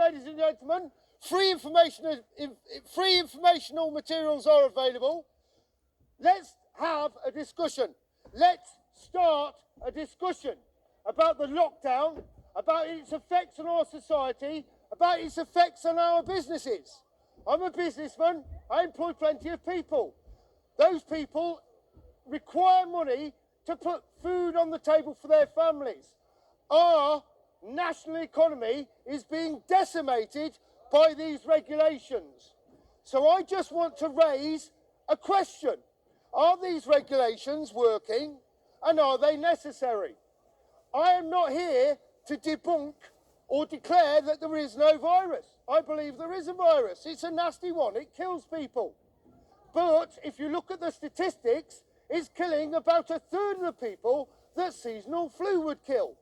ladies and gentlemen, free informational materials are available. Let's have a discussion. Let's start a discussion about the lockdown, about its effects on our society, about its effects on our businesses. I'm a businessman. I employ plenty of people. Those people require money to put food on the table for their families. Our national economy is being decimated by these regulations. So I just want to raise a question. Are these regulations working, and are they necessary? I am not here to debunk or declare that there is no virus. I believe there is a virus. It's a nasty one. It kills people. But if you look at the statistics, it's killing about a third of the people that seasonal flu would kill.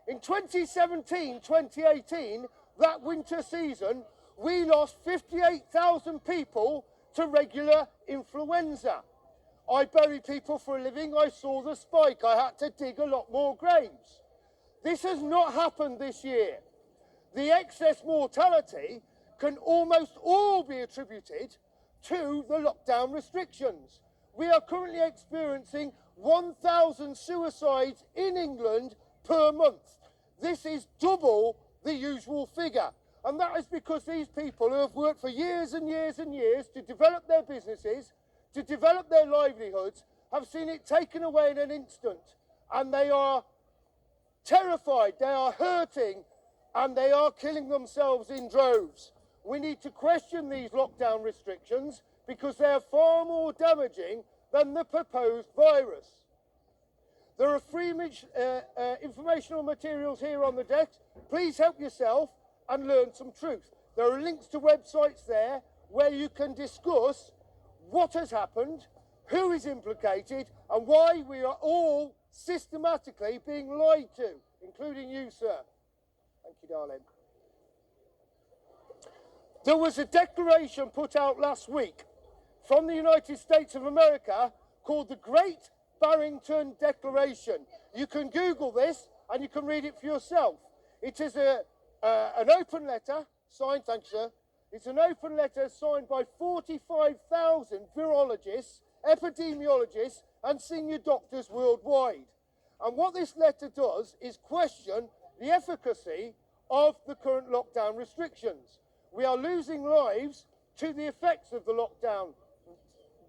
In 2017-2018, that winter season, we lost 58,000 people to regular influenza. I bury people for a living. I saw the spike. I had to dig a lot more graves. This has not happened this year. The excess mortality can almost all be attributed to the lockdown restrictions. We are currently experiencing 1,000 suicides in England per month. This is double the usual figure. And that is because these people who have worked for years and years and years to develop their businesses, to develop their livelihoods, have seen it taken away in an instant. And they are terrified, they are hurting, and they are killing themselves in droves. We need to question these lockdown restrictions because they are far more damaging than the proposed virus. There are free informational materials here on the desk. Please help yourself and learn some truth. There are links to websites there where you can discuss what has happened, who is implicated, and why we are all systematically being lied to, including you, sir. Thank you, darling. There was a declaration put out last week from the United States of America called the Great Barrington Declaration. You can Google this and you can read it for yourself. It is an open letter signed, thank you, sir. It's an open letter signed by 45,000 virologists, epidemiologists, and senior doctors worldwide. And what this letter does is question the efficacy of the current lockdown restrictions. We are losing lives to the effects of the lockdown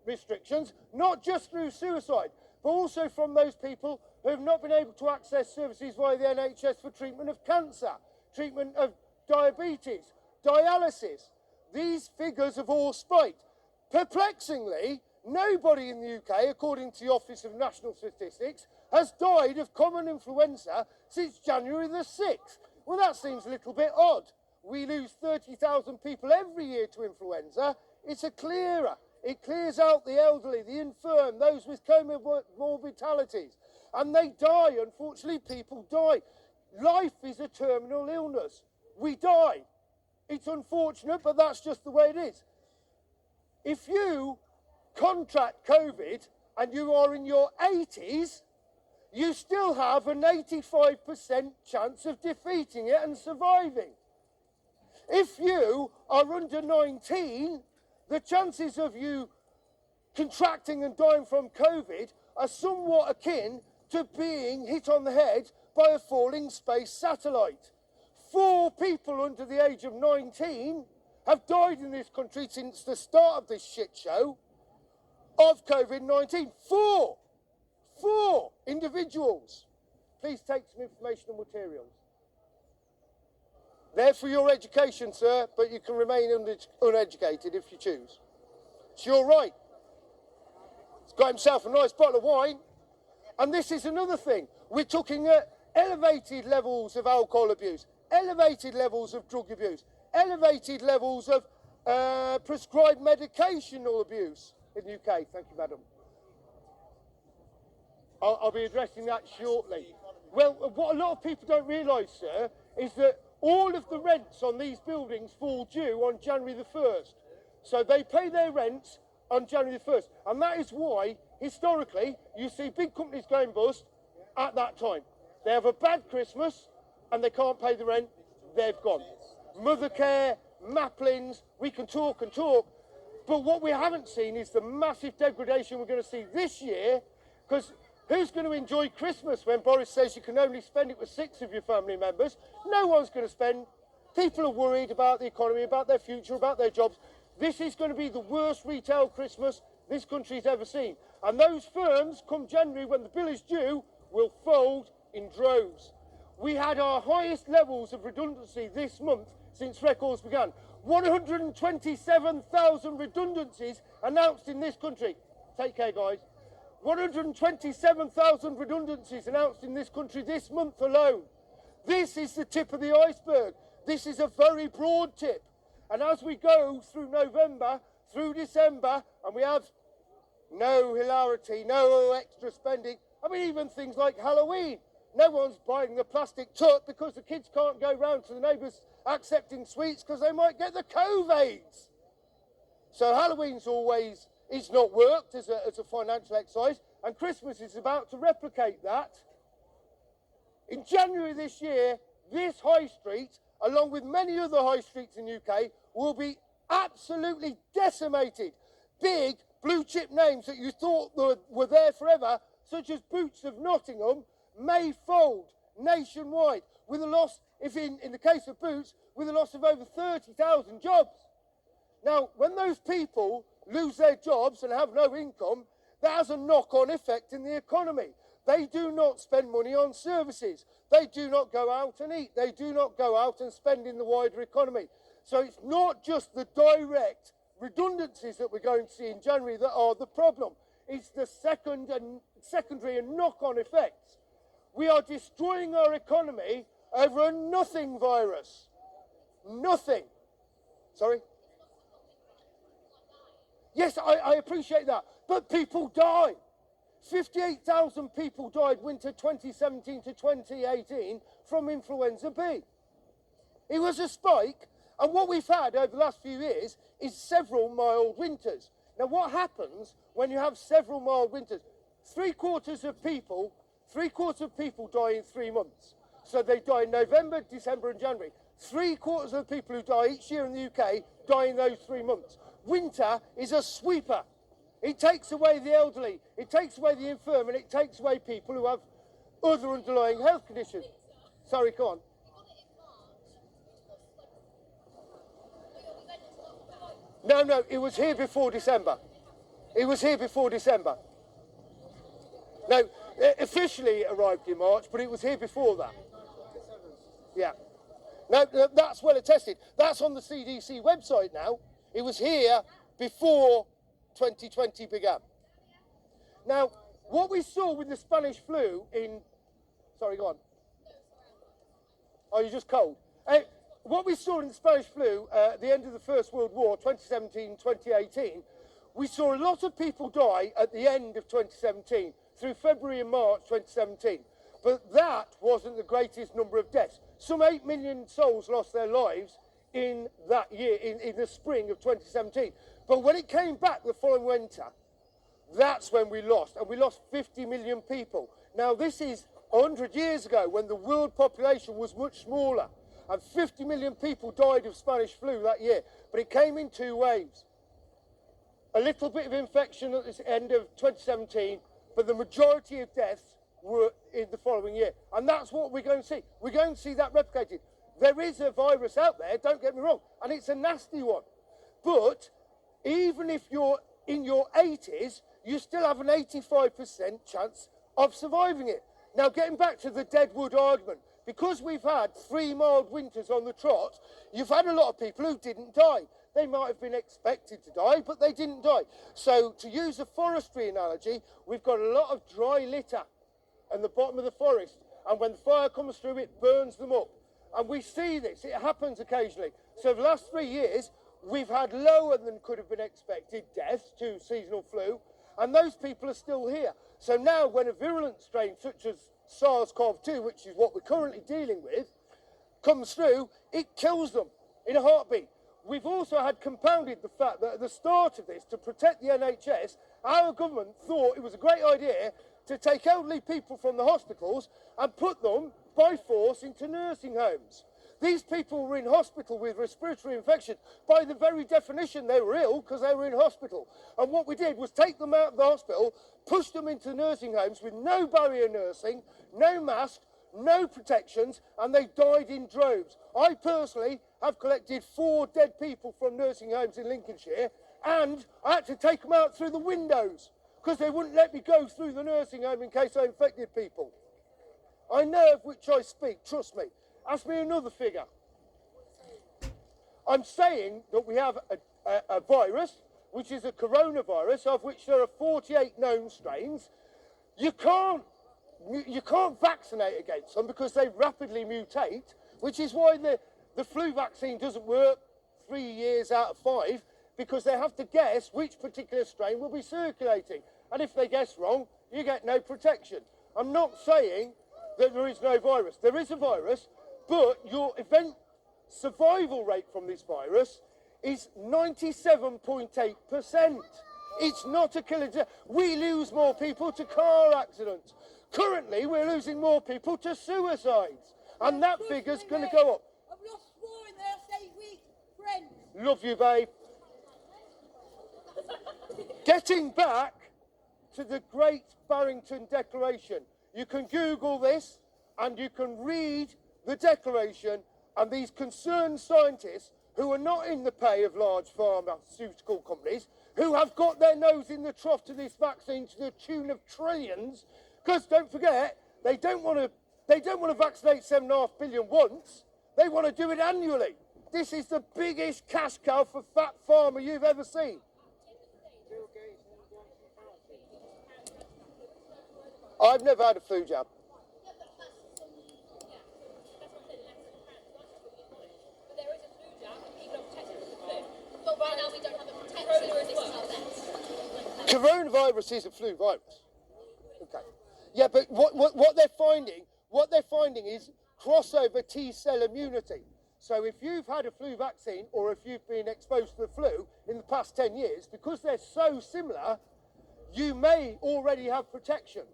restrictions, not just through suicide, but also from those people who have not been able to access services via the NHS for treatment of cancer, treatment of diabetes, dialysis. These figures have all spiked. Perplexingly, nobody in the UK, according to the Office of National Statistics, has died of common influenza since January the 6th. Well, that seems a little bit odd. We lose 30,000 people every year to influenza. It's a clearer. It clears out the elderly, the infirm, those with comorbidities. And they die. Unfortunately, people die. Life is a terminal illness. We die. It's unfortunate, but that's just the way it is. If you contract COVID and you are in your 80s, you still have an 85% chance of defeating it and surviving. If you are under 19, the chances of you contracting and dying from COVID are somewhat akin to being hit on the head by a falling space satellite. 4 people under the age of 19 have died in this country since the start of this shit show of COVID-19. 4 individuals. Please take some informational materials. They're for your education, sir, but you can remain uneducated if you choose. It's your right. He's got himself a nice bottle of wine. And this is another thing. We're talking at elevated levels of alcohol abuse, elevated levels of drug abuse, elevated levels of prescribed medicational abuse in the UK. Thank you, madam. I'll be addressing that shortly. Well, what a lot of people don't realise, sir, is that all of the rents on these buildings fall due on January the 1st. So they pay their rents on January the 1st. And that is why, historically, you see big companies going bust at that time. They have a bad Christmas and they can't pay the rent, they've gone. Mothercare, Maplins, we can talk and talk. But what we haven't seen is the massive degradation we're going to see this year, because who's going to enjoy Christmas when Boris says you can only spend it with 6 of your family members? No one's going to spend. People are worried about the economy, about their future, about their jobs. This is going to be the worst retail Christmas this country's ever seen. And those firms, come January, when the bill is due, will fold in droves. We had our highest levels of redundancy this month since records began. 127,000 redundancies announced in this country. Take care, guys. 127,000 redundancies announced in this country this month alone. This is the tip of the iceberg. This is a very broad tip. And as we go through November, through December, and we have no hilarity, no extra spending, I mean, even things like Halloween. No one's buying the plastic tut because the kids can't go round to the neighbours accepting sweets because they might get the COVIDs. So Halloween's always, it's not worked as a financial exercise, and Christmas is about to replicate that. In January this year, this high street, along with many other high streets in the UK, will be absolutely decimated. Big blue chip names that you thought were there forever, such as Boots of Nottingham, may fold nationwide with a loss, if in the case of Boots, with a loss of over 30,000 jobs. Now, when those people lose their jobs and have no income, that has a knock-on effect in the economy. They do not spend money on services. They do not go out and eat. They do not go out and spend in the wider economy. So it's not just the direct redundancies that we're going to see in January that are the problem. It's the secondary and knock-on effects. We are destroying our economy over a nothing virus. Nothing. Sorry? Yes, I appreciate that. But people die. 58,000 people died winter 2017 to 2018 from influenza B. It was a spike, and what we've had over the last few years is several mild winters. Now, what happens when you have several mild winters? Three quarters of people die in 3 months. So they die in November, December and January. 3/4 of the people who die each year in the UK die in those 3 months. Winter is a sweeper. It takes away the elderly, it takes away the infirm, and it takes away people who have other underlying health conditions. Sorry, go on. No, it was here before December. It was here before December. No, officially it arrived in March, but it was here before that. Yeah. No, that's well attested. That's on the CDC website now. It was here before 2020 began. Now, what we saw with the Spanish flu in... Sorry, go on. Oh, you're just cold. What we saw in the Spanish flu at the end of the First World War, 2017, 2018, we saw a lot of people die at the end of 2017, through February and March 2017. But that wasn't the greatest number of deaths. Some 8 million souls lost their lives in that year, in the spring of 2017. But when it came back the following winter, that's when we lost, and we lost 50 million people. Now, this is 100 years ago when the world population was much smaller, and 50 million people died of Spanish flu that year. But it came in 2 waves. A little bit of infection at the end of 2017, but the majority of deaths were in the following year. And that's what we're going to see. We're going to see that replicated. There is a virus out there, don't get me wrong, and it's a nasty one. But even if you're in your 80s, you still have an 85% chance of surviving it. Now, getting back to the deadwood argument, because we've had 3 mild winters on the trot, you've had a lot of people who didn't die. They might have been expected to die, but they didn't die. So, to use a forestry analogy, we've got a lot of dry litter at the bottom of the forest, and when the fire comes through, it burns them up. And we see this, it happens occasionally. So, the last 3 years, we've had lower than could have been expected deaths to seasonal flu, and those people are still here. So now, when a virulent strain such as SARS-CoV-2, which is what we're currently dealing with, comes through, it kills them in a heartbeat. We've also had compounded the fact that at the start of this, to protect the NHS, our government thought it was a great idea to take elderly people from the hospitals and put them by force into nursing homes. These people were in hospital with respiratory infection. By the very definition, they were ill because they were in hospital. And what we did was take them out of the hospital, push them into nursing homes with no barrier nursing, no mask, no protections, and they died in droves. I personally have collected 4 dead people from nursing homes in Lincolnshire, and I had to take them out through the windows because they wouldn't let me go through the nursing home in case I infected people. I know of which I speak, trust me. Ask me another figure. I'm saying that we have a virus, which is a coronavirus, of which there are 48 known strains. You can't vaccinate against them because they rapidly mutate, which is why the flu vaccine doesn't work 3 years out of 5, because they have to guess which particular strain will be circulating. And if they guess wrong, you get no protection. I'm not saying that there is no virus. There is a virus, but your event survival rate from this virus is 97.8%. It's not a killer. We lose more people to car accidents. Currently, we're losing more people to suicides. And that figure's going to go up. I've lost 4 in the last 8 weeks, friends. Love you, babe. Getting back to the Great Barrington Declaration. You can Google this and you can read the declaration, and these concerned scientists who are not in the pay of large pharmaceutical companies, who have got their nose in the trough to this vaccine to the tune of trillions, because don't forget, they don't want to vaccinate 7.5 billion once. They want to do it annually. This is the biggest cash cow for fat pharma you've ever seen. I've never had a flu jab. Coronavirus is a flu virus. Okay. Yeah, but what they're finding is crossover T-cell immunity. So if you've had a flu vaccine or if you've been exposed to the flu in the past 10 years, because they're so similar, you may already have protection.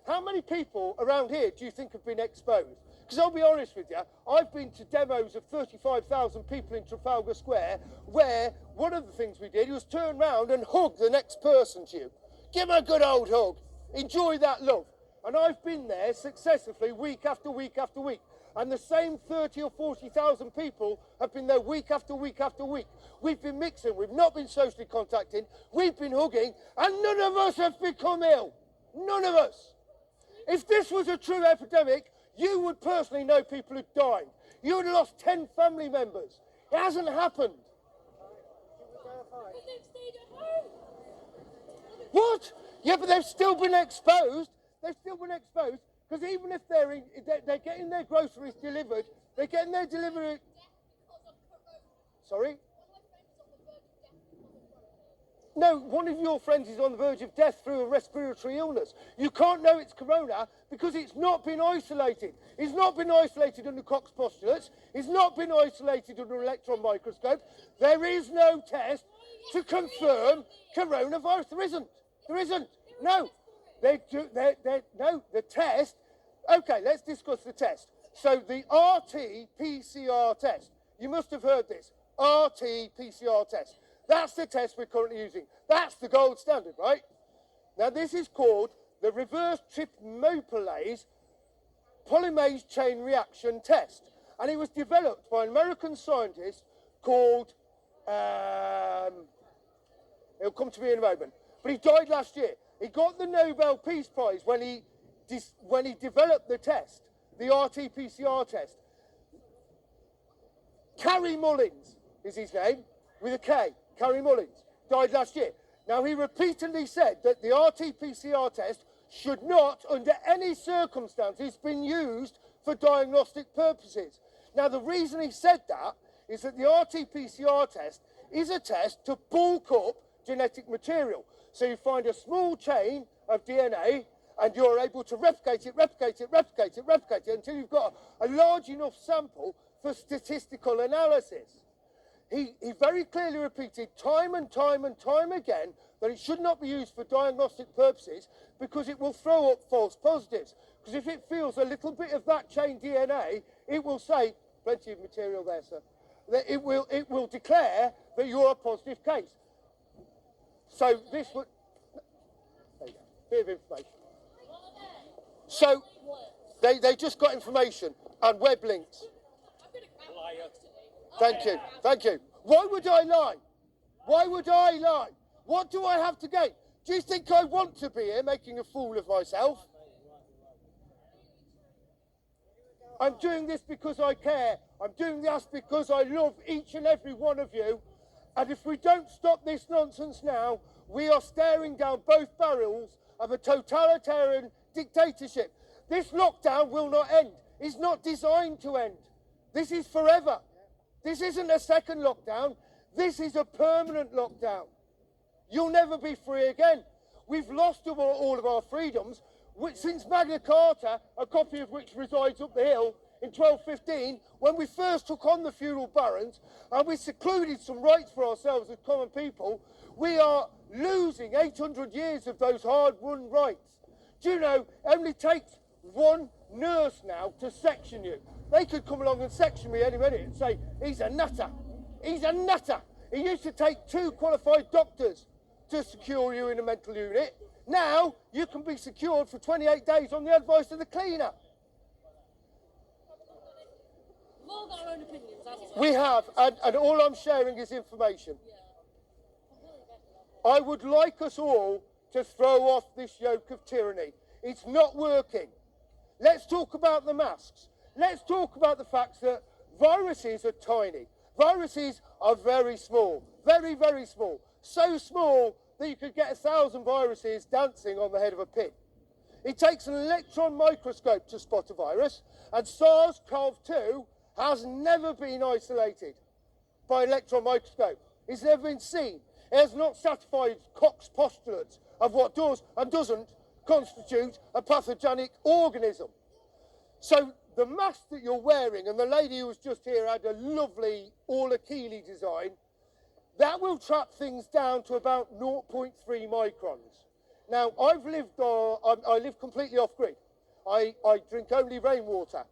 How many people around here do you think have been exposed? Because I'll be honest with you, I've been to demos of 35,000 people in Trafalgar Square where one of the things we did was turn around and hug the next person to you. Give them a good old hug. Enjoy that love. And I've been there successively week after week after week. And the same 30 or 40,000 people have been there week after week after week. We've been mixing, we've not been socially contacting, we've been hugging, and none of us have become ill. None of us. If this was a true epidemic, you would personally know people who died. You would have lost 10 family members. It hasn't happened. What? Yeah, but they've still been exposed. They've still been exposed because even if they're getting their groceries delivered, they're getting their delivery. Sorry? No, one of your friends is on the verge of death through a respiratory illness. You can't know it's corona because it's not been isolated. It's not been isolated under Koch's postulates. It's not been isolated under an electron microscope. There is no test to confirm coronavirus. There isn't. There isn't. No. No, the test. Okay, let's discuss the test. So the RT-PCR test. You must have heard this. RT-PCR test. That's the test we're currently using. That's the gold standard, right? Now, this is called the reverse tryptophanase polymerase chain reaction test. And it was developed by an American scientist called, it'll come to me in a moment, but he died last year. He got the Nobel Peace Prize when he developed the test, the RT-PCR test. Carrie Mullins is his name, with a K. Carrie Mullins died last year. Now, he repeatedly said that the RT-PCR test should not, under any circumstances, been used for diagnostic purposes. Now, the reason he said that is that the RT-PCR test is a test to bulk up genetic material. So you find a small chain of DNA and you're able to replicate it until you've got a large enough sample for statistical analysis. He very clearly repeated time and time again that it should not be used for diagnostic purposes because it will throw up false positives. Because if it feels a little bit of that chain DNA, it will say, plenty of material there, sir. That it will declare that you're a positive case. So this would, there you go, bit of information. So they just got information and web links. Thank you, thank you. Why would I lie? Why would I lie? What do I have to gain? Do you think I want to be here making a fool of myself? I'm doing this because I care. I'm doing this because I love each and every one of you. And if we don't stop this nonsense now, we are staring down both barrels of a totalitarian dictatorship. This lockdown will not end. It's not designed to end. This is forever. This isn't a second lockdown. This is a permanent lockdown. You'll never be free again. We've lost all of our freedoms. Since Magna Carta, a copy of which resides up the hill, in 1215, when we first took on the feudal barons and we secluded some rights for ourselves as common people, we are losing 800 years of those hard-won rights. Do you know, it only takes one nurse now to section you. They could come along and section me any minute and say, he's a nutter. He's a nutter. It used to take 2 qualified doctors to secure you in a mental unit. Now, you can be secured for 28 days on the advice of the cleaner. We've all got our own opinions, haven't We have, and all I'm sharing is information. I would like us all to throw off this yoke of tyranny. It's not working. Let's talk about the masks. Let's talk about the fact that viruses are tiny. Viruses are very small, very, very small. So small that you could get 1,000 viruses dancing on the head of a pin. It takes an electron microscope to spot a virus, and SARS-CoV-2 has never been isolated by electron microscope. It's never been seen. It has not satisfied Koch's postulates of what does and doesn't constitute a pathogenic organism. So the mask that you're wearing, and the lady who was just here had a lovely all-Achille design, that will trap things down to about 0.3 microns. Now, I live completely off-grid. I drink only rainwater.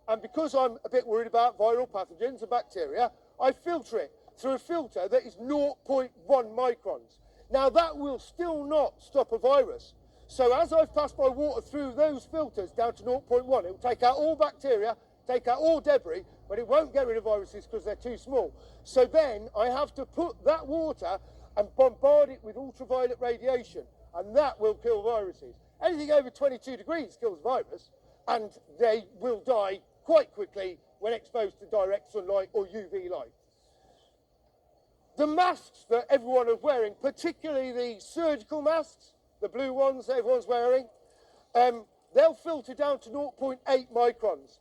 And because I'm a bit worried about viral pathogens and bacteria, I filter it through a filter that is 0.1 microns. Now, that will still not stop a virus. So as I've passed my water through those filters down to 0.1, it will take out all bacteria, take out all debris, but it won't get rid of viruses because they're too small. So then I have to put that water and bombard it with ultraviolet radiation, and that will kill viruses. Anything over 22 degrees kills a virus, and they will die quite quickly when exposed to direct sunlight or UV light. The masks that everyone is wearing, particularly the surgical masks, the blue ones that everyone's wearing, they'll filter down to 0.8 microns.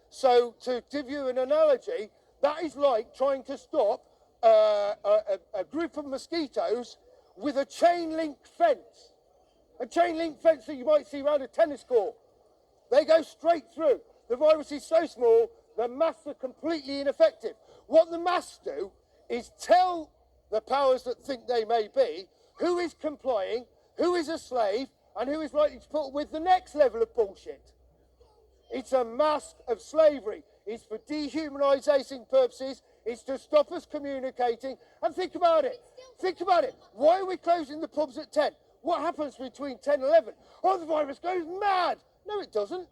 So to give you an analogy, that is like trying to stop a group of mosquitoes with a chain link fence. A chain link fence that you might see around a tennis court. They go straight through. The virus is so small, the masks are completely ineffective. What the masks do is tell the powers that think they may be who is complying, who is a slave, and who is likely to put up with the next level of bullshit. It's a mask of slavery. It's for dehumanising purposes. It's to stop us communicating. And think about it. Think about it. Why are we closing the pubs at 10? What happens between 10 and 11? Oh, the virus goes mad. No, it doesn't.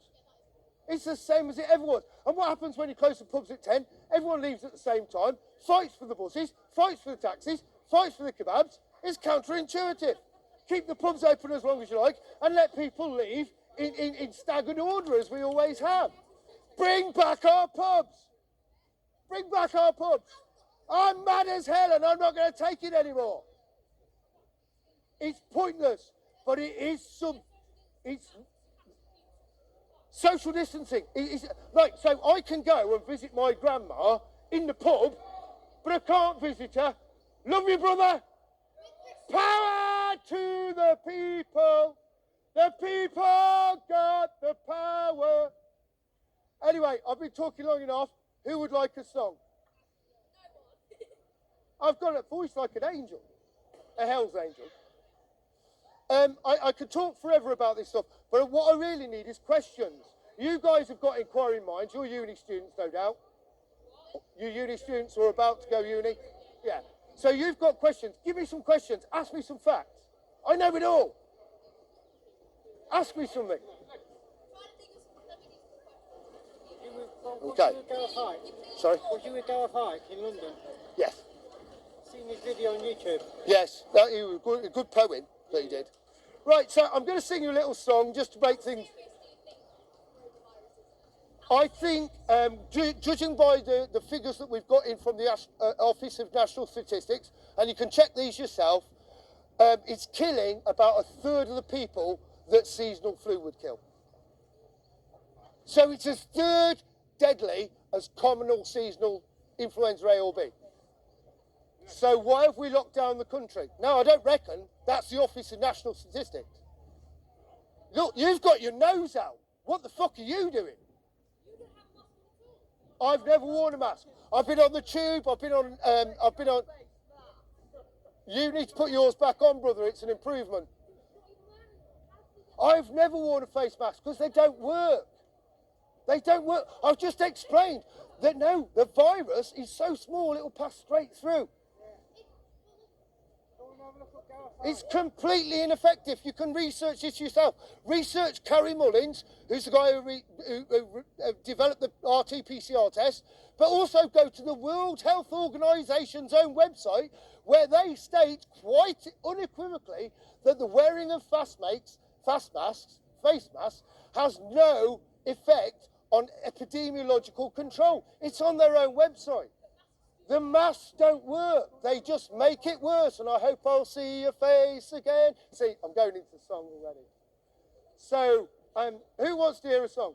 It's the same as it ever was. And what happens when you close the pubs at 10? Everyone leaves at the same time, fights for the buses, fights for the taxis, fights for the kebabs. It's counterintuitive. Keep the pubs open as long as you like and let people leave in staggered order as we always have. Bring back our pubs. Bring back our pubs. I'm mad as hell and I'm not going to take it anymore. It's pointless, but it is it's social distancing. Like, so I can go and visit my grandma in the pub, but I can't visit her. Love you, brother. Power to the people. The people got the power. Anyway, I've been talking long enough. Who would like a song? I've got a voice like an angel, a hell's angel. I could talk forever about this stuff, but what I really need is questions. You guys have got inquiring minds. You're uni students, no doubt. You uni students who are about to go uni? Yeah. So you've got questions. Give me some questions. Ask me some facts. I know it all. Ask me something. Okay. Sorry? Was you with Gareth Hike in London? Yes. Seen his video on YouTube? Yes. That he was a good poem that he did. Right, so I'm going to sing you a little song just to make things... I think, judging by the figures that we've got in from the Office of National Statistics, and you can check these yourself, it's killing about a third of the people that seasonal flu would kill. So it's as third deadly as common or seasonal influenza A or B. So why have we locked down the country? No, I don't reckon. That's the Office of National Statistics. Look, you've got your nose out. What the fuck are you doing? I've never worn a mask. I've been on the tube. I've been on. You need to put yours back on, brother. It's an improvement. I've never worn a face mask because they don't work. They don't work. I've just explained that no, the virus is so small it'll pass straight through. It's completely ineffective. You can research this yourself. Research Carrie Mullins, who's the guy who developed the RT-PCR test, but also go to the World Health Organization's own website, where they state quite unequivocally that the wearing of face masks, has no effect on epidemiological control. It's on their own website. The masks don't work. They just make it worse, and I hope I'll see your face again. See, I'm going into the song already. So, who wants to hear a song?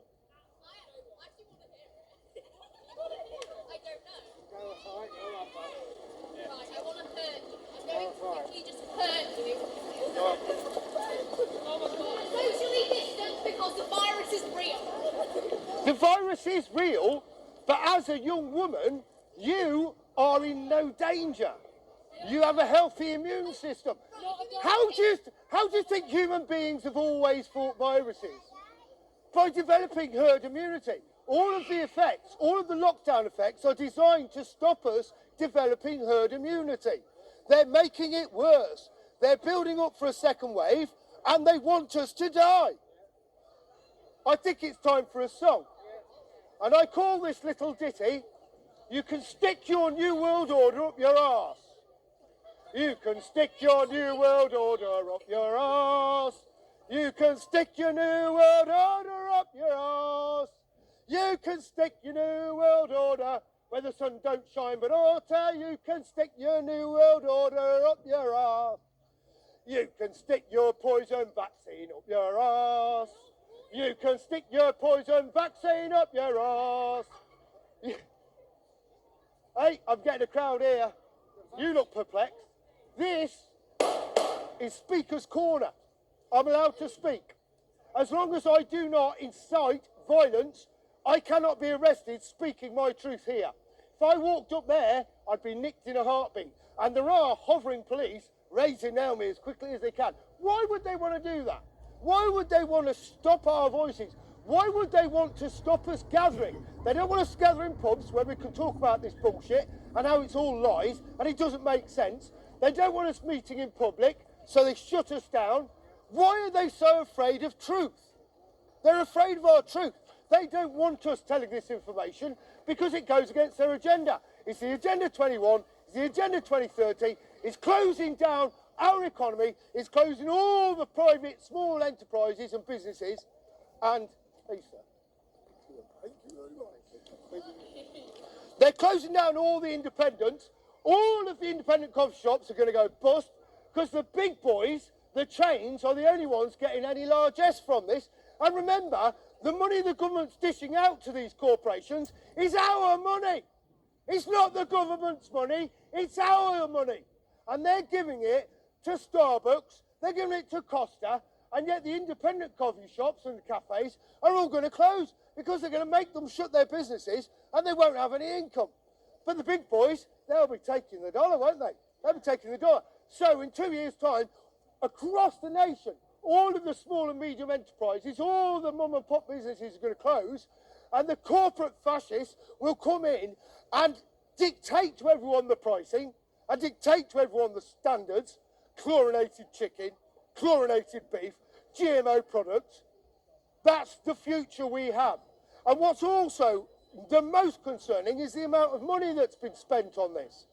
I actually want to hear it. I don't know. Right, I want to hurt you. I'm going to quickly just hurt you. Oh my God. Socially distance because the virus is real. The virus is real, but as a young woman, you are in no danger. You have a healthy immune system. How do you think human beings have always fought viruses? By developing herd immunity. All of the effects, all of the lockdown effects are designed to stop us developing herd immunity. They're making it worse. They're building up for a second wave, and they want us to die. I think it's time for a song. And I call this little ditty, "You can stick your New World Order up your arse. You can stick your New World Order up your arse. You can stick your New World Order up your arse. You can stick your New World Order where the sun don't shine but water. You can stick your New World Order up your arse. You can stick your poison vaccine up your arse. You can stick your poison vaccine up your arse." Hey, I'm getting a crowd here. You look perplexed. This is Speaker's Corner. I'm allowed to speak. As long as I do not incite violence, I cannot be arrested speaking my truth here. If I walked up there, I'd be nicked in a heartbeat. And there are hovering police raising down me as quickly as they can. Why would they want to do that? Why would they want to stop our voices? Why would they want to stop us gathering? They don't want us to gather in pubs where we can talk about this bullshit and how it's all lies and it doesn't make sense. They don't want us meeting in public, so they shut us down. Why are they so afraid of truth? They're afraid of our truth. They don't want us telling this information because it goes against their agenda. It's the Agenda 21, it's the Agenda 2030, it's closing down our economy, it's closing all the private small enterprises and businesses, and hey, sir. Thank you very much. They're closing down all the independents. All of the independent coffee shops are going to go bust because the big boys, the chains, are the only ones getting any largesse from this. And remember, the money the government's dishing out to these corporations is our money. It's not the government's money, it's our money. And they're giving it to Starbucks, they're giving it to Costa, and yet the independent coffee shops and cafes are all going to close because they're going to make them shut their businesses and they won't have any income. But the big boys, they'll be taking the dollar, won't they? They'll be taking the dollar. So in 2 years' time, across the nation, all of the small and medium enterprises, all the mum and pop businesses are going to close, and the corporate fascists will come in and dictate to everyone the pricing and dictate to everyone the standards, chlorinated chicken, chlorinated beef, GMO products. That's the future we have. And what's also the most concerning is the amount of money that's been spent on this.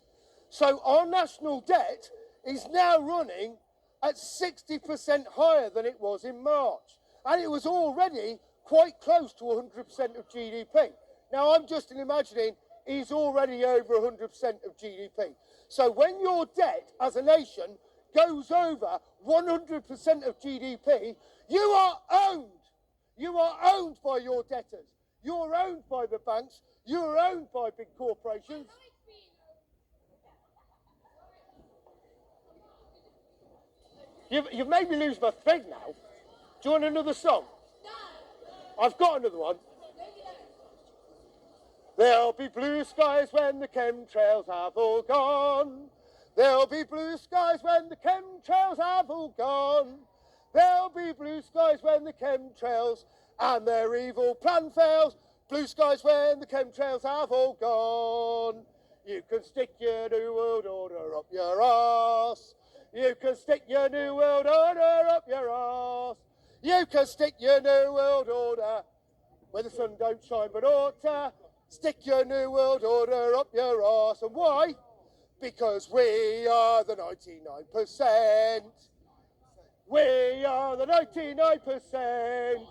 So our national debt is now running at 60% higher than it was in March. And it was already quite close to 100% of GDP. Now I'm just imagining is already over 100% of GDP. So when your debt as a nation goes over 100% of GDP, you are owned. You are owned by your debtors. You're owned by the banks. You're owned by big corporations. You've made me lose my thread now. Do you want another song? I've got another one. There'll be blue skies when the chemtrails have all gone. There'll be blue skies when the chemtrails have all gone. There'll be blue skies when the chemtrails and their evil plan fails. Blue skies when the chemtrails have all gone. You can stick your new world order up your arse. You can stick your new world order up your arse. You can stick your new world order where the sun don't shine but ought to. Stick your new world order up your arse. And why? Because we are the 99%. We are the 99%.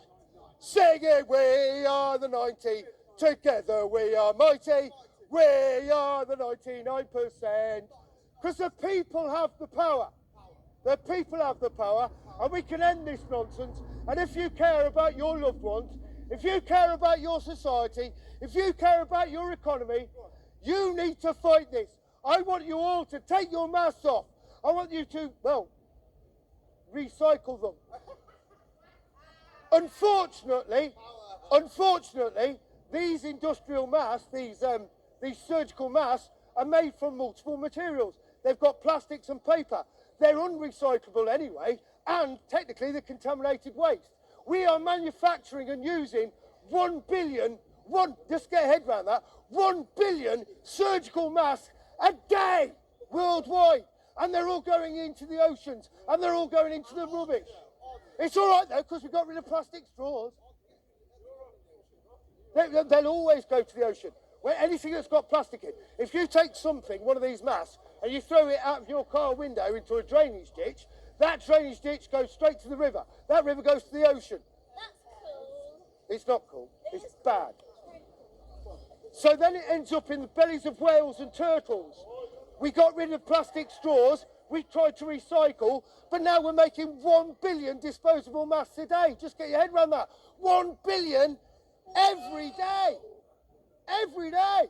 Sing it, we are the 90. Together we are mighty. We are the 99%. Because the people have the power. The people have the power, and we can end this nonsense. And if you care about your loved ones, if you care about your society, if you care about your economy, you need to fight this. I want you all to take your masks off. I want you to, well, recycle them. Unfortunately, these industrial masks, these surgical masks, are made from multiple materials. They've got plastics and paper. They're unrecyclable anyway, and technically they're contaminated waste. We are manufacturing and using 1 billion, just get a head around that, 1 billion surgical masks a day worldwide. And they're all going into the oceans, and they're all going into the rubbish. It's all right, though, because we got rid of plastic straws. They'll always go to the ocean. Where anything that's got plastic in. If you take something, one of these masks, and you throw it out of your car window into a drainage ditch, that drainage ditch goes straight to the river. That river goes to the ocean. That's cool. It's not cool. It's bad. So then it ends up in the bellies of whales and turtles. We got rid of plastic straws. We tried to recycle, but now we're making 1 billion disposable masks a day. Just get your head around that. 1 billion every day. Every day.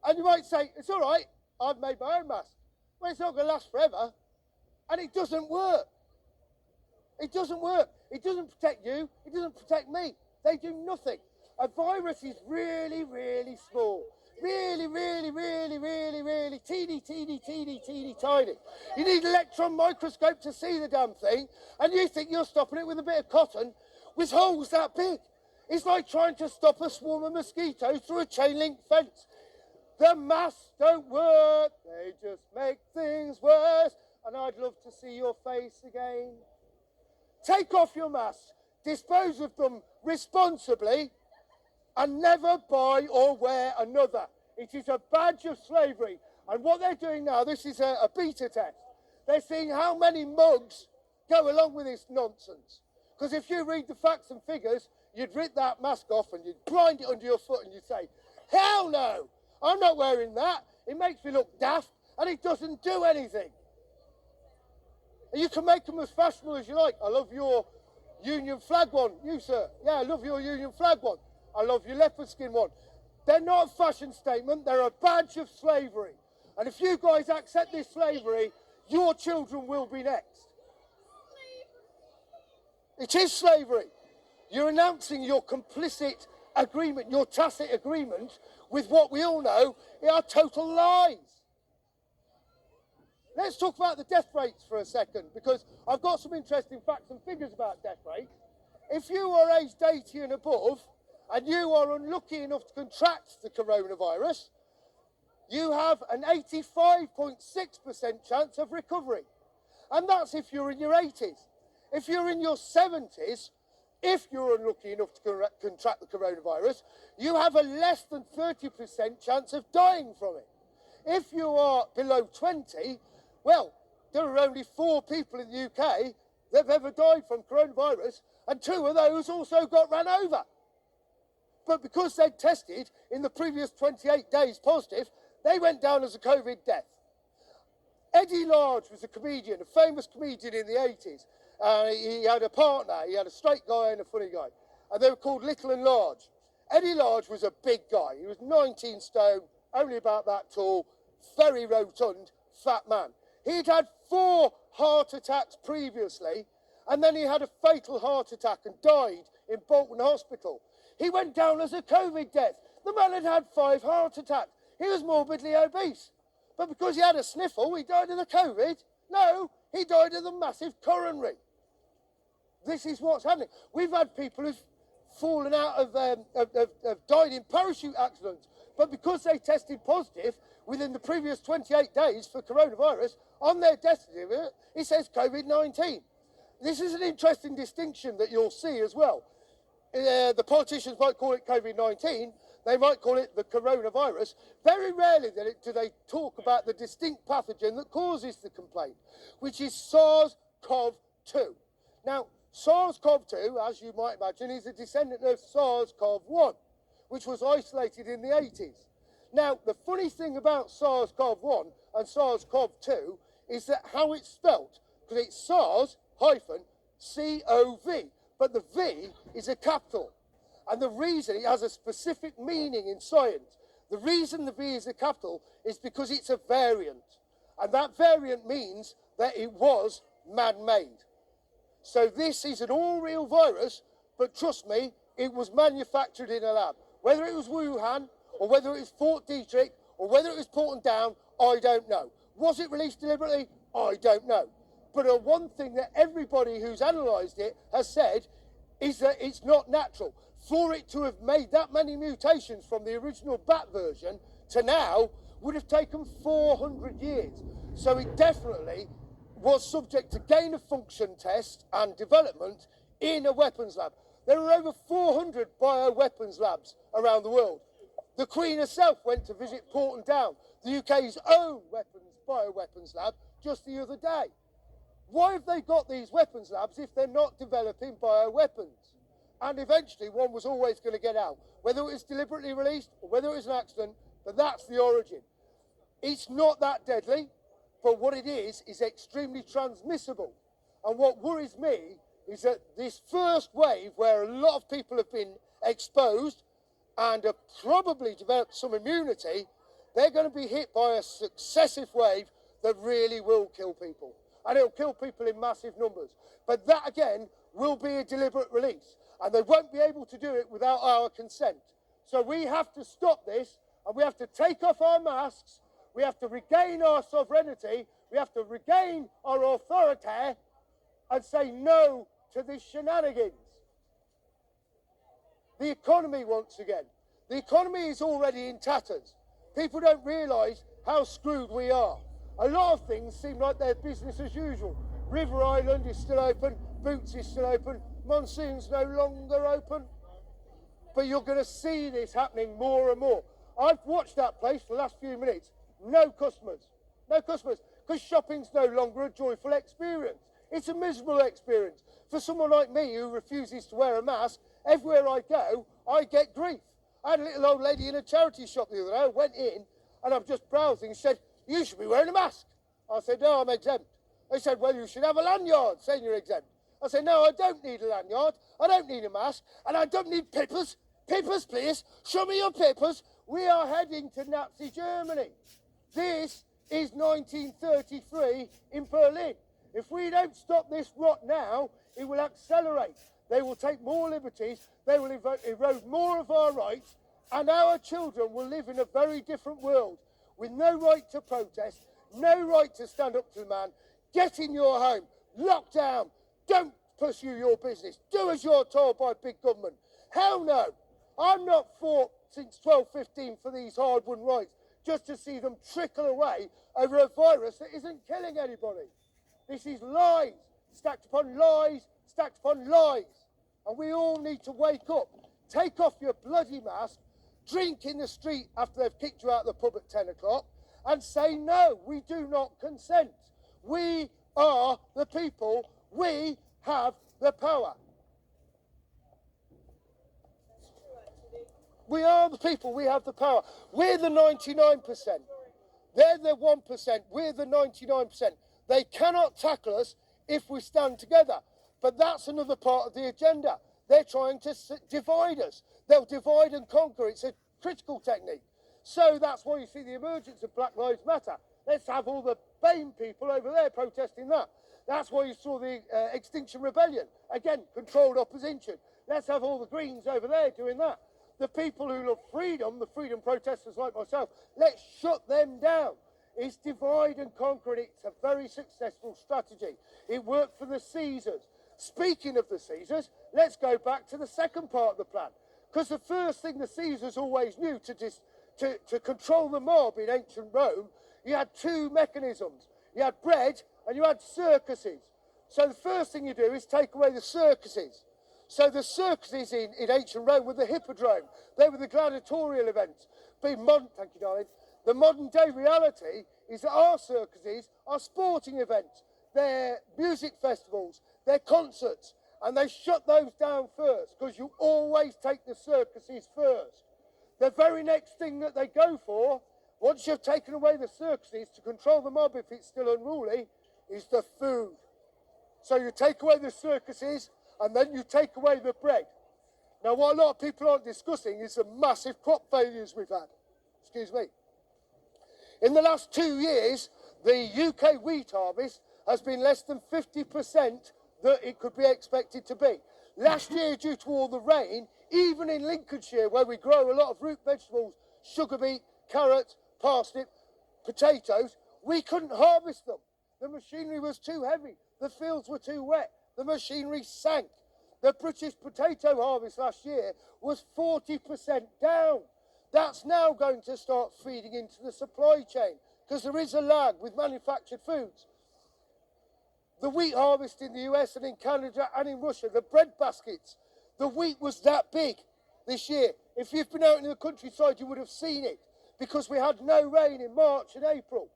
And you might say, it's all right, I've made my own mask. Well, it's not going to last forever. And it doesn't work. It doesn't work. It doesn't protect you. It doesn't protect me. They do nothing. A virus is really, really small. Really, really, really, really, really teeny, teeny, teeny, teeny, tiny. You need an electron microscope to see the damn thing, and you think you're stopping it with a bit of cotton with holes that big. It's like trying to stop a swarm of mosquitoes through a chain link fence. The masks don't work, they just make things worse, and I'd love to see your face again. Take off your masks, dispose of them responsibly, and never buy or wear another. It is a badge of slavery. And what they're doing now, this is a beta test. They're seeing how many mugs go along with this nonsense. Because if you read the facts and figures, you'd rip that mask off and you'd grind it under your foot and you'd say, hell no, I'm not wearing that. It makes me look daft and it doesn't do anything. And you can make them as fashionable as you like. I love your Union flag one. You, sir. Yeah, I love your Union flag one. I love your leopard skin one. They're not a fashion statement. They're a badge of slavery. And if you guys accept this slavery, your children will be next. It is slavery. You're announcing your complicit agreement, your tacit agreement with what we all know are total lies. Let's talk about the death rates for a second, because I've got some interesting facts and figures about death rates. if you are aged 80 and above and you are unlucky enough to contract the coronavirus, you have an 85.6% chance of recovery. And that's if you're in your 80s. If you're in your 70s, if you're unlucky enough to contract the coronavirus, you have a less than 30% chance of dying from it. If you are below 20, well, there are only 4 people in the UK that have ever died from coronavirus, and 2 of those also got run over. But because they'd tested in the previous 28 days positive, they went down as a COVID death. Eddie Large was a comedian, a famous comedian in the 80s. He had a partner, he had a straight guy and a funny guy. And they were called Little and Large. Eddie Large was a big guy. He was 19 stone, only about that tall, very rotund, fat man. He'd had 4 heart attacks previously, and then he had a fatal heart attack and died in Bolton Hospital. He went down as a COVID death. The man had had 5 heart attacks. He was morbidly obese. But because he had a sniffle, he died of the COVID? No, he died of the massive coronary. This is what's happening. We've had people who've fallen out have died in parachute accidents. But because they tested positive within the previous 28 days for coronavirus, on their death certificate, it says COVID-19. This is an interesting distinction that you'll see as well. The politicians might call it COVID-19, they might call it the coronavirus. Very rarely do they talk about the distinct pathogen that causes the complaint, which is SARS-CoV-2. Now, SARS-CoV-2, as you might imagine, is a descendant of SARS-CoV-1, which was isolated in the 80s. Now, the funny thing about SARS-CoV-1 and SARS-CoV-2 is that how it's spelt, because it's SARS-CoV, but the V is a capital. And the reason it has a specific meaning in science, the reason the V is a capital is because it's a variant. And that variant means that it was man-made. So this is an all-real virus, but trust me, it was manufactured in a lab. Whether it was Wuhan, or whether it was Fort Detrick, or whether it was Porton Down, I don't know. Was it released deliberately? I don't know. But one thing that everybody who's analysed it has said is that it's not natural. For it to have made that many mutations from the original bat version to now would have taken 400 years. So it definitely was subject to gain of function tests and development in a weapons lab. There are over 400 bioweapons labs around the world. The Queen herself went to visit Porton Down, the UK's own bioweapons lab, just the other day. Why have they got these weapons labs if they're not developing bioweapons? And eventually one was always going to get out, whether it was deliberately released or whether it was an accident, but that's the origin. It's not that deadly, but what it is extremely transmissible. And what worries me is that this first wave, where a lot of people have been exposed and have probably developed some immunity, they're going to be hit by a successive wave that really will kill people. And it'll kill people in massive numbers. But that, again, will be a deliberate release. And they won't be able to do it without our consent. So we have to stop this, and we have to take off our masks, we have to regain our sovereignty, we have to regain our authority, and say no to this shenanigans. The economy, once again. The economy is already in tatters. People don't realise how screwed we are. A lot of things seem like they're business as usual. River Island is still open, Boots is still open, Monsoon's no longer open. But you're going to see this happening more and more. I've watched that place for the last few minutes. No customers. No customers. Because shopping's no longer a joyful experience. It's a miserable experience. For someone like me who refuses to wear a mask, everywhere I go, I get grief. I had a little old lady in a charity shop the other day. I went in and I'm just browsing and said, "You should be wearing a mask." I said, "No, I'm exempt." They said, "Well, you should have a lanyard saying you're exempt." I said, "No, I don't need a lanyard. I don't need a mask. And I don't need papers. Papers, please. Show me your papers. We are heading to Nazi Germany. This is 1933 in Berlin. If we don't stop this rot now, it will accelerate. They will take more liberties. They will erode more of our rights. And our children will live in a very different world with no right to protest, no right to stand up to the man. Get in your home. Lock down. Don't pursue your business. Do as you're told by big government. Hell no. I'm not fought since 1215 for these hard-won rights just to see them trickle away over a virus that isn't killing anybody. This is lies, stacked upon lies, stacked upon lies. And we all need to wake up. Take off your bloody mask, drink in the street after they've kicked you out of the pub at 10 o'clock, and say, no, we do not consent. We are the people. We have the power. We are the people. We have the power. We're the 99%. They're the 1%. We're the 99%. They cannot tackle us if we stand together. But that's another part of the agenda. They're trying to divide us. They'll divide and conquer. It's a critical technique. So that's why you see the emergence of Black Lives Matter. Let's have all the BAME people over there protesting that. That's why you saw the Extinction Rebellion. Again, controlled opposition. Let's have all the Greens over there doing that. The people who love freedom, the freedom protesters like myself, let's shut them down. It's divide and conquer, and it's a very successful strategy. It worked for the Caesars. Speaking of the Caesars, let's go back to the second part of the plan. Because the first thing the Caesars always knew to control the mob in ancient Rome, you had two mechanisms. You had bread and you had circuses. So the first thing you do is take away the circuses. So the circuses in ancient Rome were the hippodrome. They were the gladiatorial events. Thank you, darling. The modern day reality is that our circuses are sporting events. They're music festivals. They're concerts. And they shut those down first because you always take the circuses first. The very next thing that they go for, once you've taken away the circuses to control the mob if it's still unruly, is the food. So you take away the circuses and then you take away the bread. Now, what a lot of people aren't discussing is the massive crop failures we've had. Excuse me. In the last 2 years, the UK wheat harvest has been less than 50% that it could be expected to be. Last year, due to all the rain, even in Lincolnshire, where we grow a lot of root vegetables, sugar beet, carrots, parsnip, potatoes, we couldn't harvest them. The machinery was too heavy. The fields were too wet. The machinery sank. The British potato harvest last year was 40% down. That's now going to start feeding into the supply chain because there is a lag with manufactured foods. The wheat harvest in the US and in Canada and in Russia, the bread baskets, the wheat was that big this year. If you've been out in the countryside, you would have seen it because we had no rain in March and April.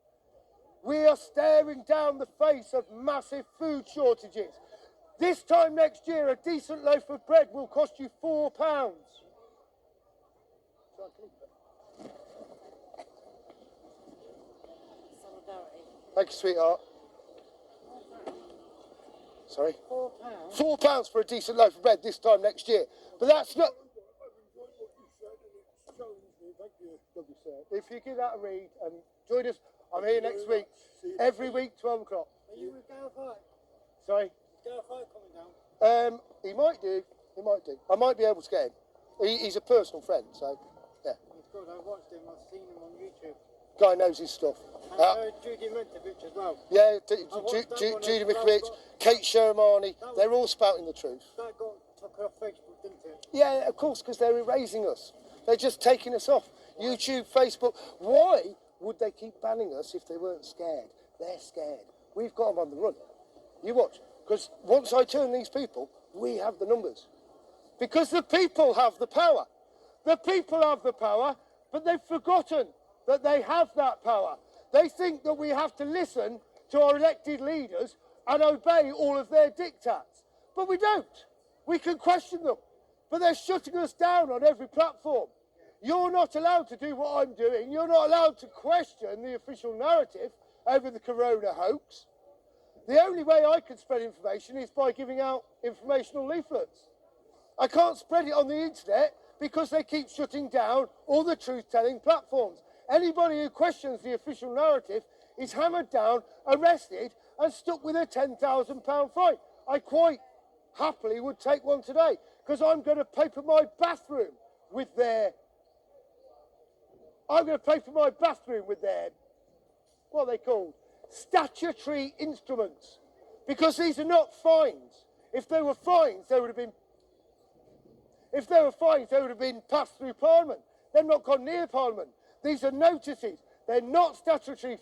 We are staring down the face of massive food shortages. This time next year, a decent loaf of bread will cost you £4. Thank you, sweetheart. Sorry? £4. £4 for a decent loaf of bread this time next year. But that's not... If you give that a read and join us, I'm here next week. Every week, 12 o'clock. Are you with Gareth Hike? Sorry? Is Gareth Hike coming down? He might do. He might do. I might be able to get him. He's a personal friend, so, yeah. He's good. I've watched him. I've seen him on YouTube. Guy knows his stuff. And I heard Judy Mentovich as well. Yeah, Judy Mikovich, Kate Shermani, they're all spouting the truth. That took off Facebook, didn't it? Yeah, of course, because they're erasing us. They're just taking us off. YouTube, Facebook. Why would they keep banning us if they weren't scared? They're scared. We've got them on the run. You watch. Because once I turn these people, we have the numbers. Because the people have the power. The people have the power, but they've forgotten that they have that power. They think that we have to listen to our elected leaders and obey all of their diktats. But we don't. We can question them. But they're shutting us down on every platform. You're not allowed to do what I'm doing. You're not allowed to question the official narrative over the corona hoax. The only way I can spread information is by giving out informational leaflets. I can't spread it on the internet because they keep shutting down all the truth-telling platforms. Anybody who questions the official narrative is hammered down, arrested and stuck with a £10,000 fine. I quite happily would take one today because I'm going to paper my bathroom with their... what are they called? Statutory instruments. Because these are not fines. If there were fines, they would have been. If there were fines, they would have been passed through Parliament. They've not gone near Parliament. These are notices. They're not statutory.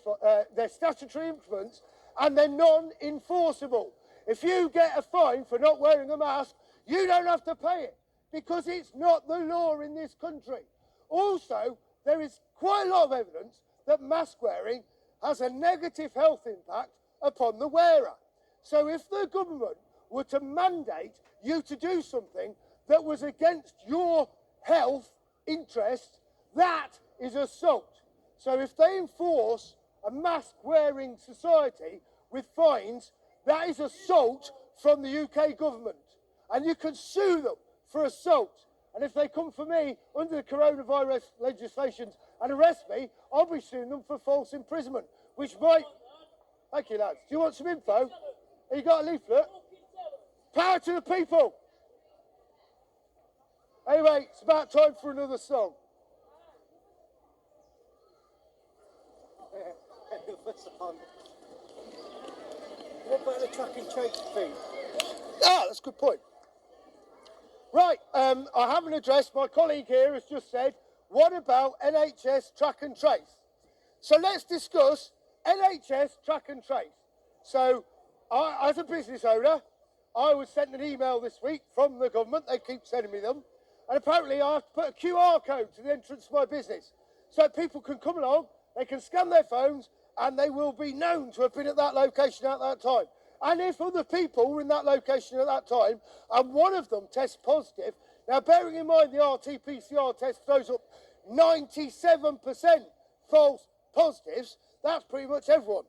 They're statutory influence, and they're non-enforceable. If you get a fine for not wearing a mask, you don't have to pay it because it's not the law in this country. Also, there is quite a lot of evidence that mask wearing has a negative health impact upon the wearer. So if the government were to mandate you to do something that was against your health interests, that is assault. So if they enforce a mask-wearing society with fines, that is assault from the UK government. And you can sue them for assault. And if they come for me under the coronavirus legislations and arrest me, I'll be suing them for false imprisonment, which might... Thank you, lads. Do you want some info? Have you got a leaflet? Power to the people! Anyway, it's about time for another song. What about the track and trace fee? Ah, that's a good point. Right, I have an address. My colleague here has just said, what about NHS track and trace? So let's discuss NHS track and trace. So, as a business owner, I was sent an email this week from the government. They keep sending me them. And apparently I have to put a QR code to the entrance of my business so people can come along, they can scan their phones, and they will be known to have been at that location at that time. And if other people were in that location at that time, and one of them tests positive, now bearing in mind the RT-PCR test throws up 97% false positives, that's pretty much everyone.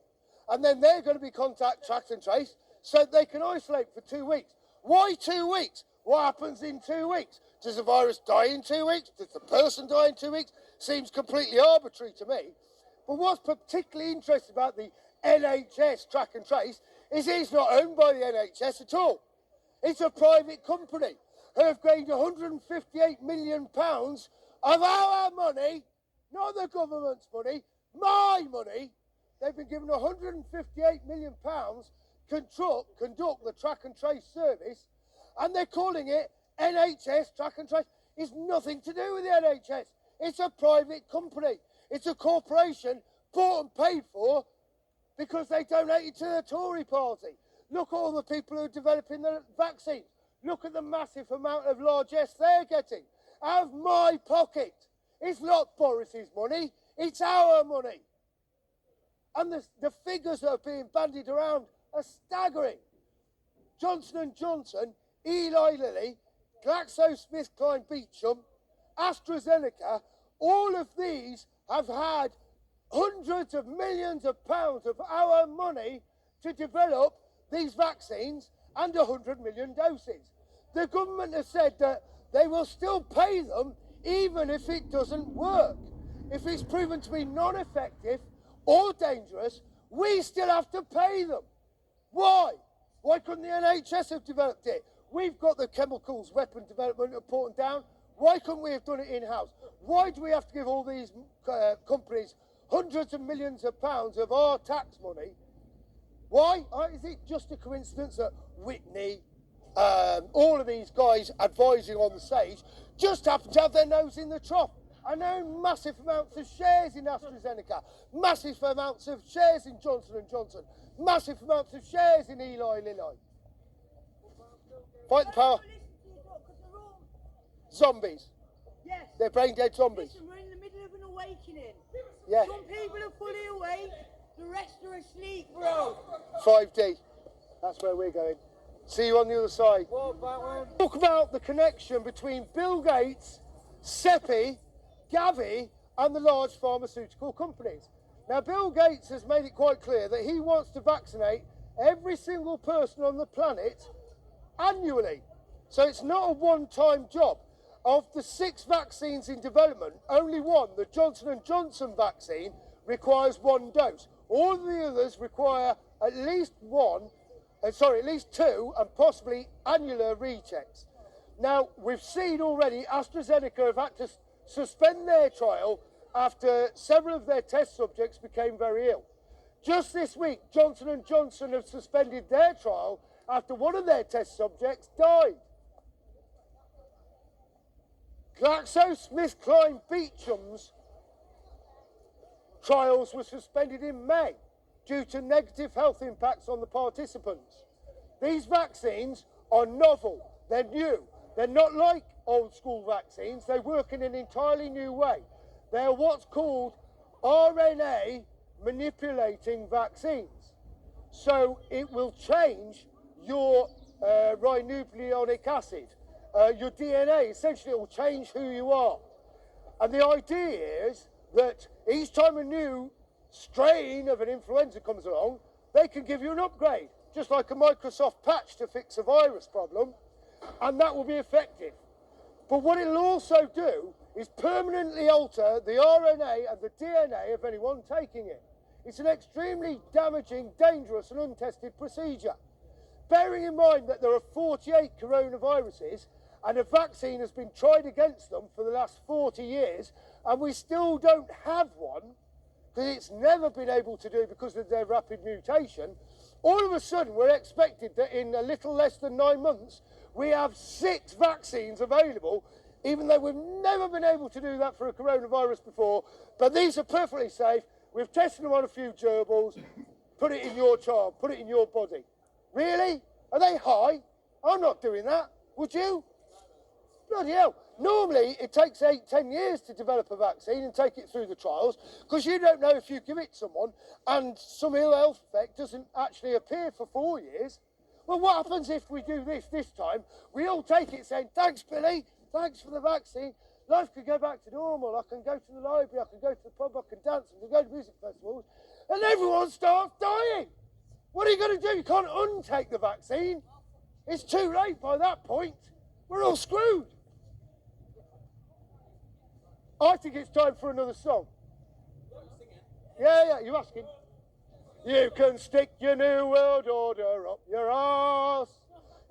And then they're going to be contact tracked and traced so they can isolate for 2 weeks. Why 2 weeks? What happens in 2 weeks? Does the virus die in 2 weeks? Does the person die in 2 weeks? Seems completely arbitrary to me. But what's particularly interesting about the NHS track and trace is it's not owned by the NHS at all. It's a private company who have gained £158 million of our money, not the government's money, my money. They've been given £158 million conduct the track and trace service, and they're calling it NHS track and trace. It's nothing to do with the NHS. It's a private company. It's a corporation bought and paid for because they donated to the Tory party. Look at all the people who are developing the vaccines. Look at the massive amount of largesse they're getting out of my pocket. It's not Boris's money, it's our money. And the figures that are being bandied around are staggering. Johnson & Johnson, Eli Lilly, GlaxoSmithKline Beecham, AstraZeneca, all of these have had hundreds of millions of pounds of our money to develop these vaccines and 100 million doses. The government has said that they will still pay them even if it doesn't work. If it's proven to be non-effective or dangerous, we still have to pay them. Why? Why couldn't the NHS have developed it? We've got the chemicals weapon development important down. Why couldn't we have done it in-house? Why do we have to give all these companies hundreds of millions of pounds of our tax money? Why? Is it just a coincidence that Whitney, all of these guys advising on the stage, just happen to have their nose in the trough and own massive amounts of shares in AstraZeneca, massive amounts of shares in Johnson & Johnson, massive amounts of shares in Eli Lilly? Fight the power. Zombies. Yes. They're brain dead zombies. Listen, we're in the middle of an awakening. Yeah. Some people are fully awake, the rest are asleep, bro. 5D. That's where we're going. See you on the other side. Talk about the connection between Bill Gates, Seppi, Gavi, and the large pharmaceutical companies. Now, Bill Gates has made it quite clear that he wants to vaccinate every single person on the planet annually. So it's not a one-time job. Of the 6 vaccines in development, only one, the Johnson & Johnson vaccine, requires 1 dose. All of the others require at least 2 and possibly annular rechecks. Now, we've seen already AstraZeneca have had to suspend their trial after several of their test subjects became very ill. Just this week, Johnson & Johnson have suspended their trial after one of their test subjects died. GlaxoSmithKline Beecham's trials were suspended in May due to negative health impacts on the participants. These vaccines are novel, they're new, they're not like old school vaccines, they work in an entirely new way. They are what's called RNA manipulating vaccines. So it will change your ribonucleic acid, your DNA. Essentially, it will change who you are. And the idea is that each time a new strain of an influenza comes along, they can give you an upgrade, just like a Microsoft patch to fix a virus problem, and that will be effective. But what it'll also do is permanently alter the RNA and the DNA of anyone taking it. It's an extremely damaging, dangerous and untested procedure. Bearing in mind that there are 48 coronaviruses and a vaccine has been tried against them for the last 40 years and we still don't have one because it's never been able to do because of their rapid mutation, all of a sudden we're expected that in a little less than 9 months we have 6 vaccines available, even though we've never been able to do that for a coronavirus before. But these are perfectly safe. We've tested them on a few gerbils. Put it in your child, put it in your body. Really? Are they high? I'm not doing that. Would you? Bloody hell. Normally, it takes 8-10 years to develop a vaccine and take it through the trials because you don't know if you give it to someone and some ill health effect doesn't actually appear for 4 years. Well, what happens if we do this time? We all take it saying, thanks, Billy, thanks for the vaccine. Life could go back to normal. I can go to the library, I can go to the pub, I can dance, I can go to music festivals. And everyone starts dying. What are you going to do? You can't untake the vaccine. It's too late by that point. We're all screwed. I think it's time for another song. Yeah, you asking? You can stick your new world order up your arse.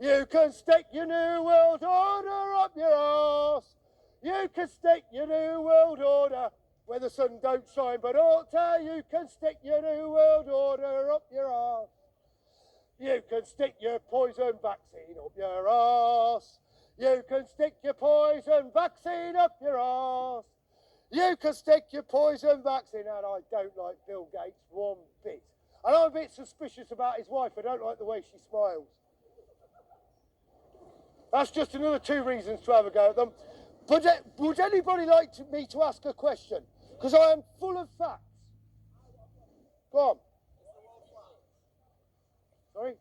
You can stick your new world order up your arse. You can stick your new world order where the sun don't shine but alter. You can stick your new world order up your arse. You can stick your poison vaccine up your arse. You can stick your poison vaccine up your arse. You can stick your poison vaccine, and I don't like Bill Gates one bit. And I'm a bit suspicious about his wife. I don't like the way she smiles. That's just another 2 reasons to have a go at them. But would anybody like me to ask a question? Because I am full of facts. Go on. Sorry?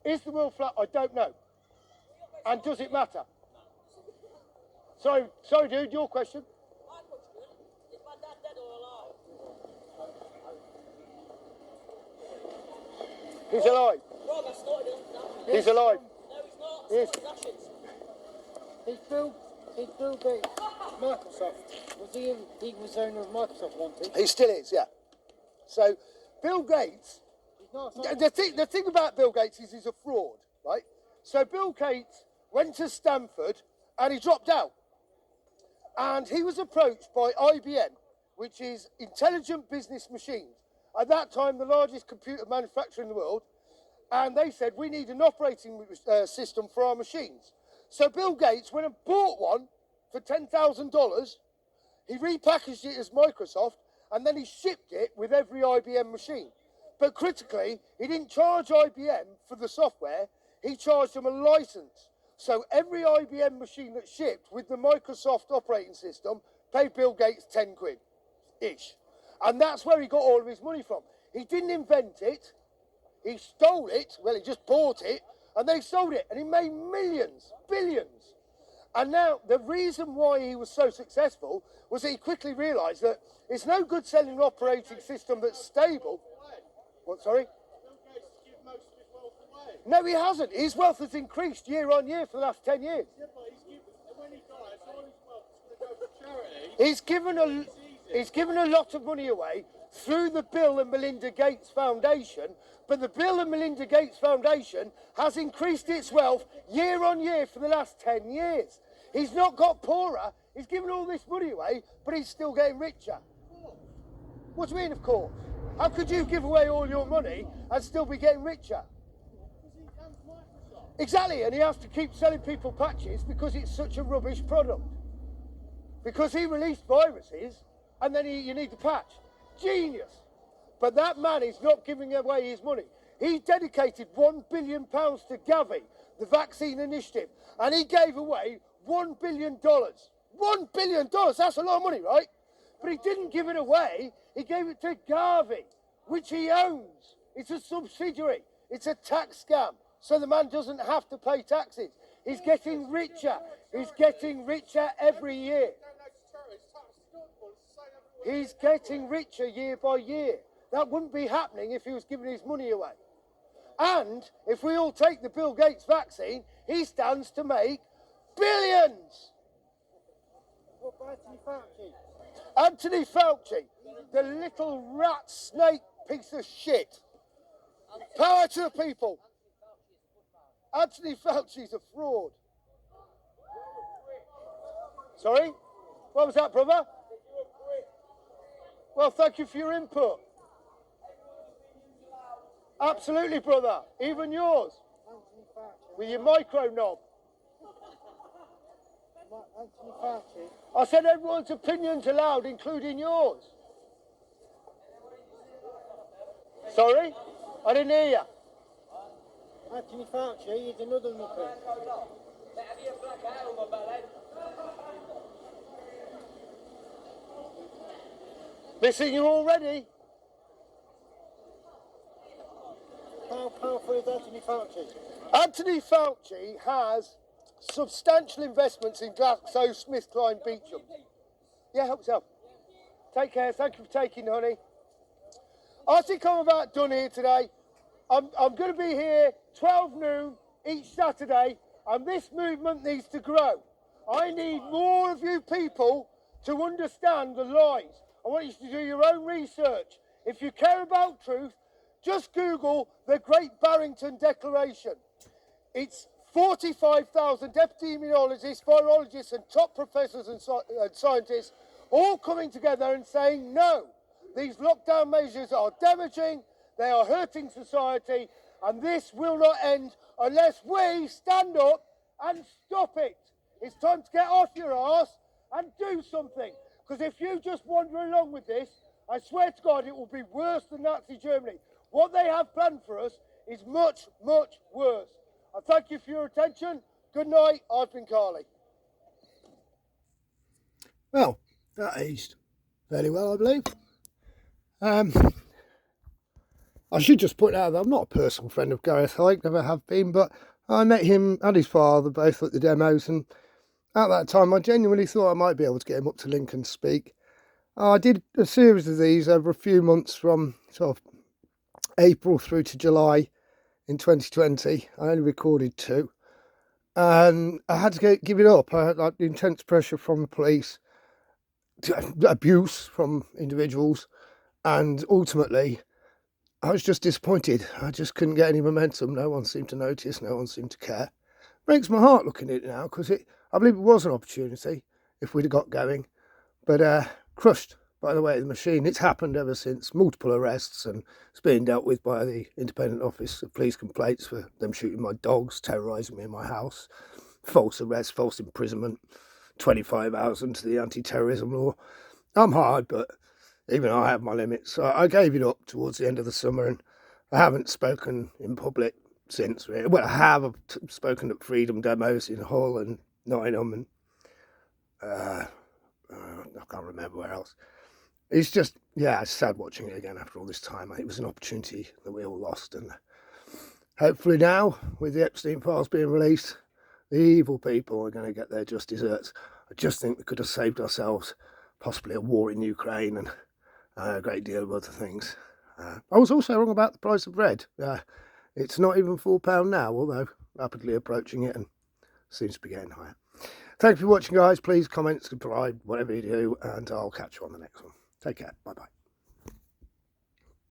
Is the world flat? I don't know. And does it matter? Sorry, dude, your question. My question is my dad dead or alive? He's alive. Rob, I started it. He's alive. No, he's not. Yes. I started Ashes. He's Bill Gates. Microsoft. He was owner of Microsoft, wasn't he? He still is, yeah. So, Bill Gates, He's not. the thing about Bill Gates is he's a fraud, right? So Bill Gates went to Stanford and he dropped out. And he was approached by IBM, which is Intelligent Business Machines. At that time, the largest computer manufacturer in the world. And they said, we need an operating system for our machines. So Bill Gates went and bought one for $10,000. He repackaged it as Microsoft, and then he shipped it with every IBM machine. But critically, he didn't charge IBM for the software. He charged them a license. So every IBM machine that shipped with the Microsoft operating system paid Bill Gates 10 quid-ish. And that's where he got all of his money from. He didn't invent it. He stole it. Well, he just bought it. And they sold it. And he made millions, billions. And now the reason why he was so successful was that he quickly realised that it's no good selling an operating system that's stable. What, sorry? No, he hasn't. His wealth has increased year on year for the last 10 years. Yeah, but when he dies, all his wealth is going to go for charity. He's given a lot of money away through the Bill and Melinda Gates Foundation, but the Bill and Melinda Gates Foundation has increased its wealth year on year for the last 10 years. He's not got poorer. He's given all this money away, but he's still getting richer. What do you mean, of course? How could you give away all your money and still be getting richer? Exactly, and he has to keep selling people patches because it's such a rubbish product. Because he released viruses, and then you need the patch. Genius. But that man is not giving away his money. He dedicated £1 billion to Gavi, the vaccine initiative, and he gave away $1 billion. $1 billion, that's a lot of money, right? But he didn't give it away, he gave it to Gavi, which he owns. It's a subsidiary, it's a tax scam, so the man doesn't have to pay taxes. He's getting richer, he's getting richer every year. He's getting richer year by year. That wouldn't be happening if he was giving his money away. And if we all take the Bill Gates vaccine, he stands to make billions. What about Anthony Fauci? Anthony Fauci, the little rat snake piece of shit. Power to the people. Anthony Fauci's a fraud. Sorry? What was that, brother? Well, thank you for your input. Absolutely, brother. Even yours. Anthony Fauci. With your micro knob. Anthony Fauci. I said everyone's opinion's allowed, including yours. Sorry? I didn't hear you. Anthony Fauci is another muppet. Missing you already? How powerful is Anthony Fauci? Anthony Fauci has substantial investments in GlaxoSmithKline Beecham. Yeah, help yourself. Take care. Thank you for taking, honey. I think I'm about done here today. I'm going to be here 12 noon each Saturday, and this movement needs to grow. I need more of you people to understand the lies. I want you to do your own research. If you care about truth, just Google the Great Barrington Declaration. It's 45,000 epidemiologists, virologists and top professors and scientists all coming together and saying, no, these lockdown measures are damaging, they are hurting society, and this will not end unless we stand up and stop it. It's time to get off your arse and do something. Because if you just wander along with this, I swear to God, it will be worse than Nazi Germany. What they have planned for us is much, much worse. I thank you for your attention. Good night. I've been Carly. Well, that aged fairly well, I believe. I should just point out that I'm not a personal friend of Gareth Hyke, never have been, but I met him and his father both at the demos, and at that time I genuinely thought I might be able to get him up to Lincoln to speak. I did a series of these over a few months from sort of April through to July in 2020. I only recorded 2, and I had to give it up. I had like intense pressure from the police, abuse from individuals, and ultimately I was just disappointed. I just couldn't get any momentum. No one seemed to notice, no one seemed to care. Breaks my heart looking at it now, because I believe it was an opportunity if we'd have got going, but crushed by the weight of the machine. It's happened ever since. Multiple arrests, and it's being dealt with by the Independent Office of Police Complaints for them shooting my dogs, terrorising me in my house, false arrest, false imprisonment, 25 hours into the anti-terrorism law. I'm hard, but even I have my limits. So I gave it up towards the end of the summer, and I haven't spoken in public since, really. Well, I have spoken at Freedom demos in Hull and Nottingham, and I can't remember where else. It's just, yeah, it's sad watching it again after all this time. It was an opportunity that we all lost, and hopefully now, with the Epstein files being released, the evil people are going to get their just desserts. I just think we could have saved ourselves possibly a war in Ukraine and a great deal of other things. I was also wrong about the price of bread. It's not even £4 now, although rapidly approaching it and seems to be getting higher. Thank you for watching, guys. Please comment, subscribe, whatever you do, and I'll catch you on the next one. Take care. Bye-bye.